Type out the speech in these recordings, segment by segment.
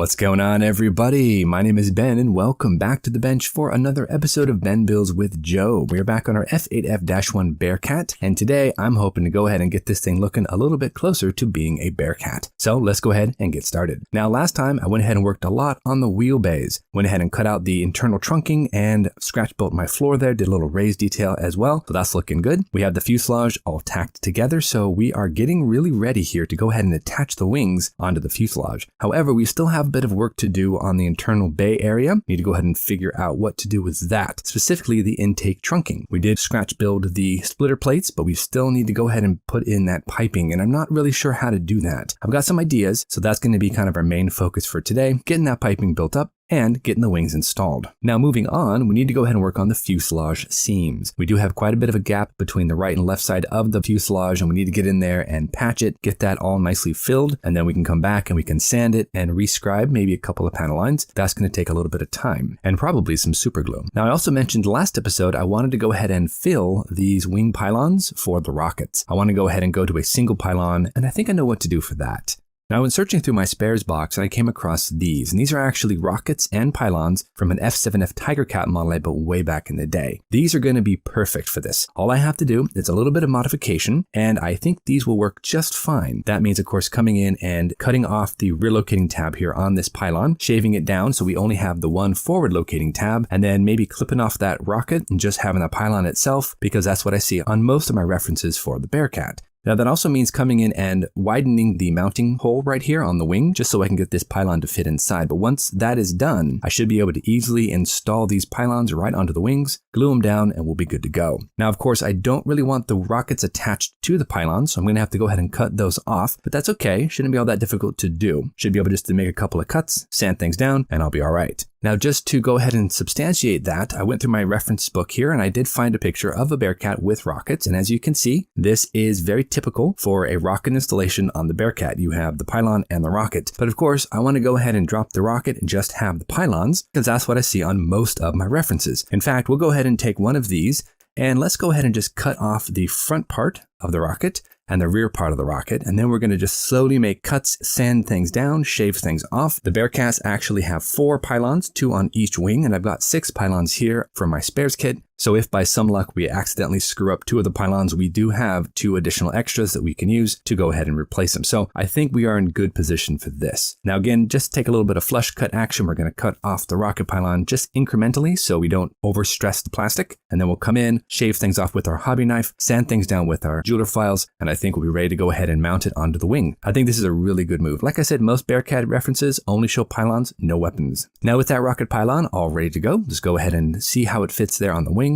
What's going on, everybody? My name is Ben, and welcome back to the bench for another episode of Ben Builds with Joe. We're back on our F8F-1 Bearcat, and today I'm hoping to go ahead and get this thing looking a little bit closer to being a Bearcat. So let's go ahead and get started. Now, last time I went ahead and worked a lot on the wheelbase. Went ahead and cut out the internal trunking and scratch built my floor there, did a little raised detail as well, so that's looking good. We have the fuselage all tacked together, so we are getting really ready here to go ahead and attach the wings onto the fuselage. However, we still have a bit of work to do on the internal bay area. Need to go ahead and figure out what to do with that, specifically the intake trunking. We did scratch build the splitter plates, but we still need to go ahead and put in that piping, and I'm not really sure how to do that. I've got some ideas, so that's going to be kind of our main focus for today, getting that piping built up and getting the wings installed. Now moving on, we need to go ahead and work on the fuselage seams. We do have quite a bit of a gap between the right and left side of the fuselage, and we need to get in there and patch it, get that all nicely filled, and then we can come back and we can sand it and rescribe maybe a couple of panel lines. That's going to take a little bit of time and probably some super glue. Now I also mentioned last episode I wanted to go ahead and fill these wing pylons for the rockets. I want to go ahead and go to a single pylon, and I think I know what to do for that. Now, I was searching through my spares box and I came across these, and these are actually rockets and pylons from an F7F Bearcat model I built way back in the day. These are going to be perfect for this. All I have to do is a little bit of modification, and I think these will work just fine. That means, of course, coming in and cutting off the rear locating tab here on this pylon, shaving it down so we only have the one forward locating tab, and then maybe clipping off that rocket and just having the pylon itself, because that's what I see on most of my references for the Bearcat. Now that also means coming in and widening the mounting hole right here on the wing, just so I can get this pylon to fit inside. But once that is done, I should be able to easily install these pylons right onto the wings, glue them down, and we'll be good to go. Now, of course, I don't really want the rockets attached to the pylons, so I'm going to have to go ahead and cut those off, but that's okay. Shouldn't be all that difficult to do. Should be able just to make a couple of cuts, sand things down, and I'll be all right. Now, just to go ahead and substantiate that, I went through my reference book here and I did find a picture of a Bearcat with rockets. And as you can see, this is very typical for a rocket installation on the Bearcat. You have the pylon and the rocket. But of course, I want to go ahead and drop the rocket and just have the pylons, because that's what I see on most of my references. In fact, we'll go ahead and take one of these and let's go ahead and just cut off the front part of the rocket and the rear part of the rocket, and then we're going to just slowly make cuts, sand things down, shave things off. The Bearcats actually have 4 pylons, 2 on each wing, and I've got 6 pylons here from my spares kit. So if by some luck we accidentally screw up 2 of the pylons, we do have 2 additional extras that we can use to go ahead and replace them. So I think we are in good position for this. Now again, just take a little bit of flush cut action. We're going to cut off the rocket pylon just incrementally so we don't overstress the plastic. And then we'll come in, shave things off with our hobby knife, sand things down with our jeweler files, and I think we'll be ready to go ahead and mount it onto the wing. I think this is a really good move. Like I said, most Bearcat references only show pylons, no weapons. Now with that rocket pylon all ready to go, just go ahead and see how it fits there on the wing.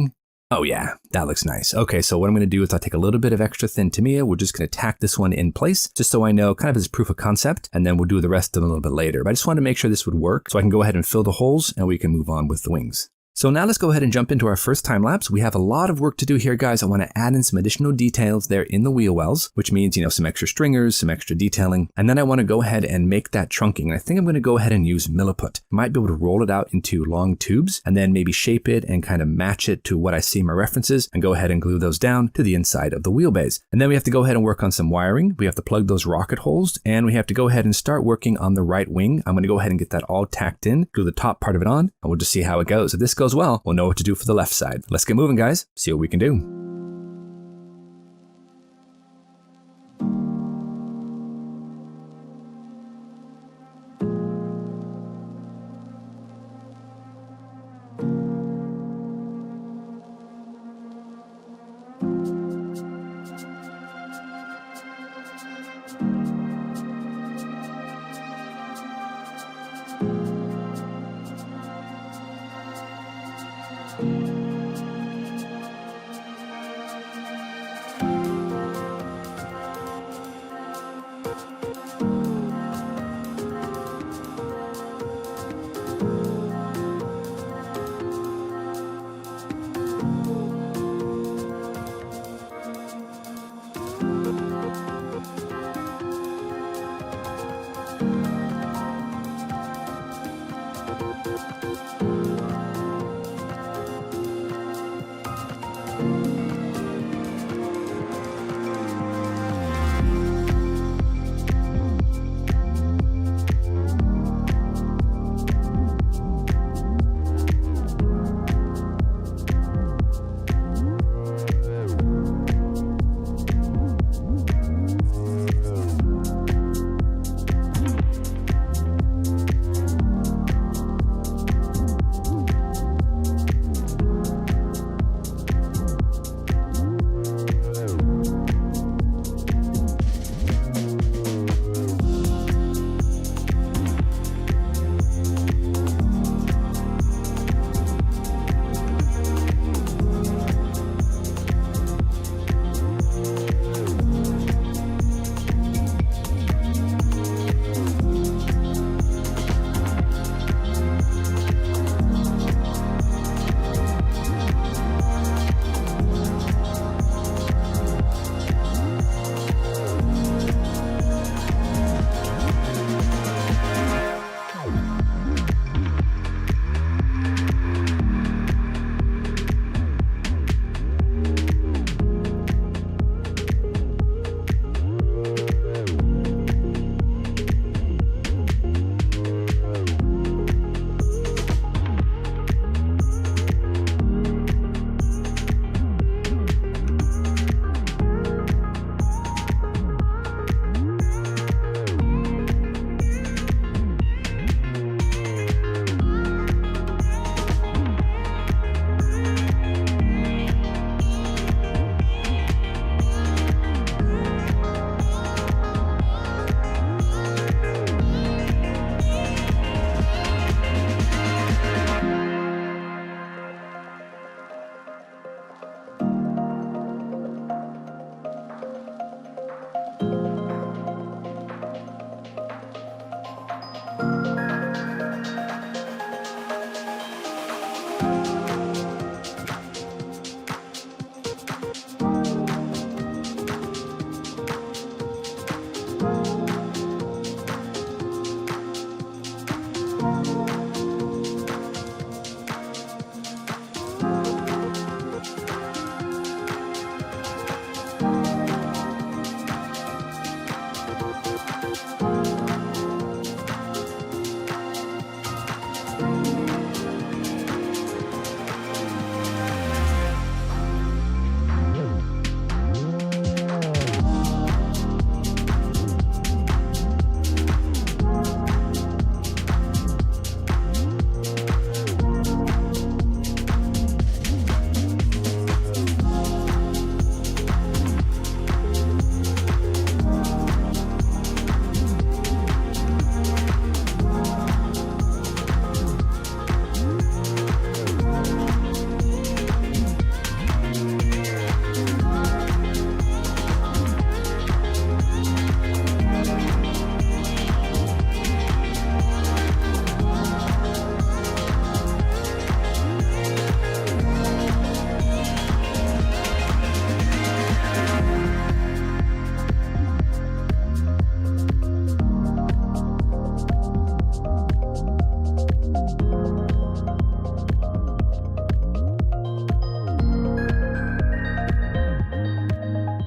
Oh yeah, that looks nice. Okay, so what I'm going to do is I'll take a little bit of extra thin Tamiya. We're just going to tack this one in place just so I know kind of as proof of concept, and then we'll do the rest a little bit later. But I just wanted to make sure this would work so I can go ahead and fill the holes and we can move on with the wings. So now let's go ahead and jump into our first time lapse. We have a lot of work to do here, guys. I want to add in some additional details there in the wheel wells, which means, some extra stringers, some extra detailing. And then I want to go ahead and make that trunking. And I think I'm going to go ahead and use Milliput. I might be able to roll it out into long tubes and then maybe shape it and kind of match it to what I see in my references and go ahead and glue those down to the inside of the wheelbase. And then we have to go ahead and work on some wiring. We have to plug those rocket holes, and we have to go ahead and start working on the right wing. I'm going to go ahead and get that all tacked in, glue the top part of it on, and we'll just see how it goes. If this goes well, we'll know what to do for the left side. Let's get moving, guys. See what we can do.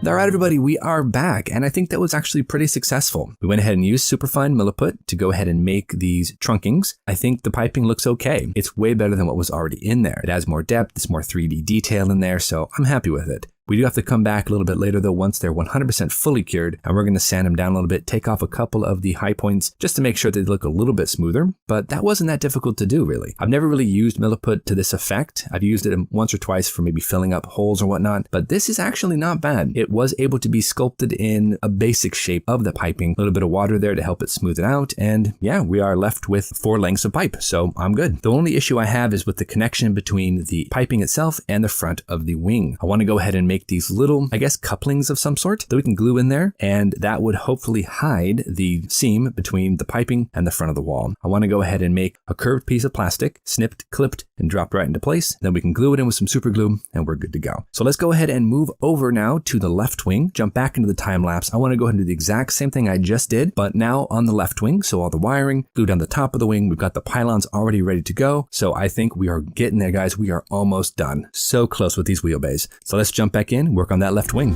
All right, everybody, we are back, and I think that was actually pretty successful. We went ahead and used superfine Milliput to go ahead and make these trunkings. I think the piping looks okay. It's way better than what was already in there. It has more depth, it's more 3D detail in there, so I'm happy with it. We do have to come back a little bit later though once they're 100% fully cured, and we're going to sand them down a little bit, take off a couple of the high points just to make sure they look a little bit smoother, but that wasn't that difficult to do really. I've never really used Milliput to this effect. I've used it once or twice for maybe filling up holes or whatnot, but this is actually not bad. It was able to be sculpted in a basic shape of the piping, a little bit of water there to help it smooth it out, and yeah, we are left with 4 lengths of pipe, so I'm good. The only issue I have is with the connection between the piping itself and the front of the wing. I want to go ahead and make these little, I guess, couplings of some sort that we can glue in there, and that would hopefully hide the seam between the piping and the front of the wall. I want to go ahead and make a curved piece of plastic, snipped, clipped, and dropped right into place. Then we can glue it in with some super glue, and we're good to go. So let's go ahead and move over now to the left wing, jump back into the time lapse. I want to go ahead and do the exact same thing I just did, but now on the left wing. So all the wiring, glue down the top of the wing. We've got the pylons already ready to go. So I think we are getting there, guys. We are almost done. So close with these wheelbays. So let's jump back in, work on that left wing.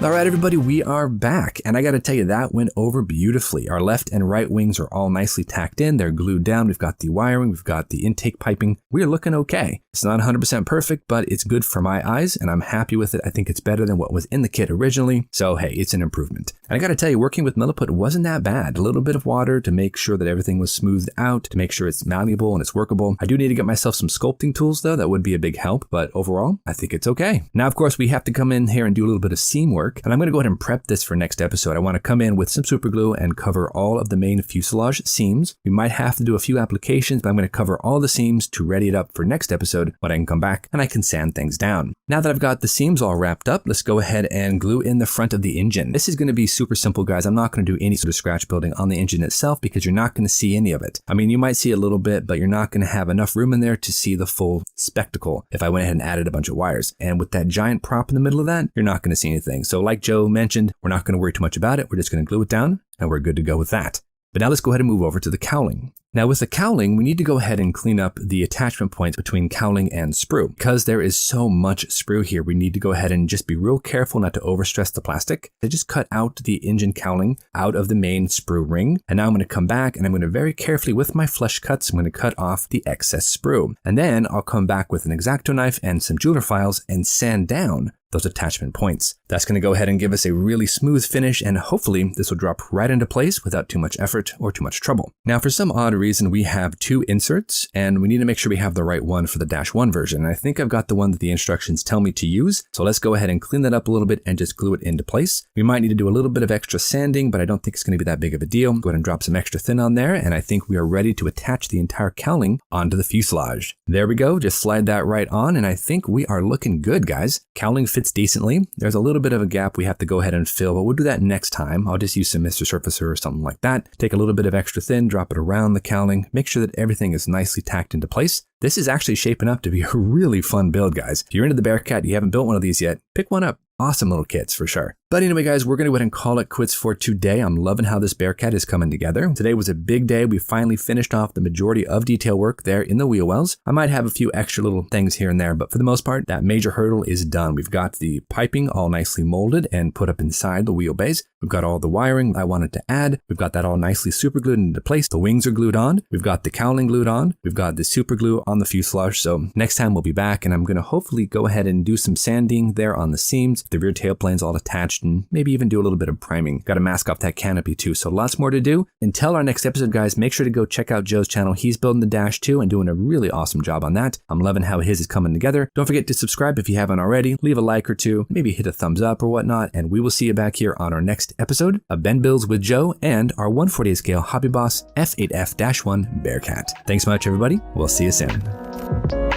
All right, everybody, we are back, and I got to tell you, that went over beautifully. Our left and right wings are all nicely tacked in. They're glued down. We've got the wiring. We've got the intake piping. We're looking okay. It's not 100% perfect, but it's good for my eyes, and I'm happy with it. I think it's better than what was in the kit originally, so hey, it's an improvement. And I got to tell you, working with Milliput wasn't that bad. A little bit of water to make sure that everything was smoothed out, to make sure it's malleable and it's workable. I do need to get myself some sculpting tools, though. That would be a big help, but overall, I think it's okay. Now, of course, we have to come in here and do a little bit of seam work. And I'm going to go ahead and prep this for next episode. I want to come in with some super glue and cover all of the main fuselage seams. We might have to do a few applications, but I'm going to cover all the seams to ready it up for next episode when I can come back and I can sand things down. Now that I've got the seams all wrapped up, let's go ahead and glue in the front of the engine. This is going to be super simple, guys. I'm not going to do any sort of scratch building on the engine itself because you're not going to see any of it. I mean, you might see a little bit, but you're not going to have enough room in there to see the full spectacle if I went ahead and added a bunch of wires. And with that giant prop in the middle of that, you're not going to see anything. So like Joe mentioned, we're not going to worry too much about it. We're just going to glue it down and we're good to go with that. But now let's go ahead and move over to the cowling. Now with the cowling, we need to go ahead and clean up the attachment points between cowling and sprue. Because there is so much sprue here, we need to go ahead and just be real careful not to overstress the plastic. I just cut out the engine cowling out of the main sprue ring. And now I'm going to come back and I'm going to very carefully with my flush cuts, I'm going to cut off the excess sprue. And then I'll come back with an X-Acto knife and some jeweler files and sand down those attachment points. That's going to go ahead and give us a really smooth finish, and hopefully this will drop right into place without too much effort or too much trouble. Now for some odd reason we have two inserts and we need to make sure we have the right one for the -1 version. And I think I've got the one that the instructions tell me to use. So let's go ahead and clean that up a little bit and just glue it into place. We might need to do a little bit of extra sanding, but I don't think it's going to be that big of a deal. Go ahead and drop some extra thin on there, and I think we are ready to attach the entire cowling onto the fuselage. There we go, just slide that right on, and I think we are looking good, guys. Cowling fits decently. There's a little bit of a gap we have to go ahead and fill, but we'll do that next time. I'll just use some Mr. Surfacer or something like that. Take a little bit of extra thin, drop it around the cowling, make sure that everything is nicely tacked into place. This is actually shaping up to be a really fun build, guys. If you're into the Bearcat, you haven't built one of these yet, pick one up. Awesome little kits for sure. But anyway, guys, we're going to go ahead and call it quits for today. I'm loving how this Bearcat is coming together. Today was a big day. We finally finished off the majority of detail work there in the wheel wells. I might have a few extra little things here and there, but for the most part, that major hurdle is done. We've got the piping all nicely molded and put up inside the wheelbase. We've got all the wiring I wanted to add. We've got that all nicely super glued into place. The wings are glued on. We've got the cowling glued on. We've got the super glue on the fuselage. So next time we'll be back and I'm going to hopefully go ahead and do some sanding there on the seams. The rear tailplane's all attached and maybe even do a little bit of priming. Got to mask off that canopy too. So lots more to do. Until our next episode, guys, make sure to go check out Joe's channel. He's building the Dash 2 and doing a really awesome job on that. I'm loving how his is coming together. Don't forget to subscribe if you haven't already. Leave a like or two, maybe hit a thumbs up or whatnot. And we will see you back here on our next episode of Ben Builds with Joe and our 1/48 scale Hobby Boss F8F-1 Bearcat. Thanks so much, everybody. We'll see you soon.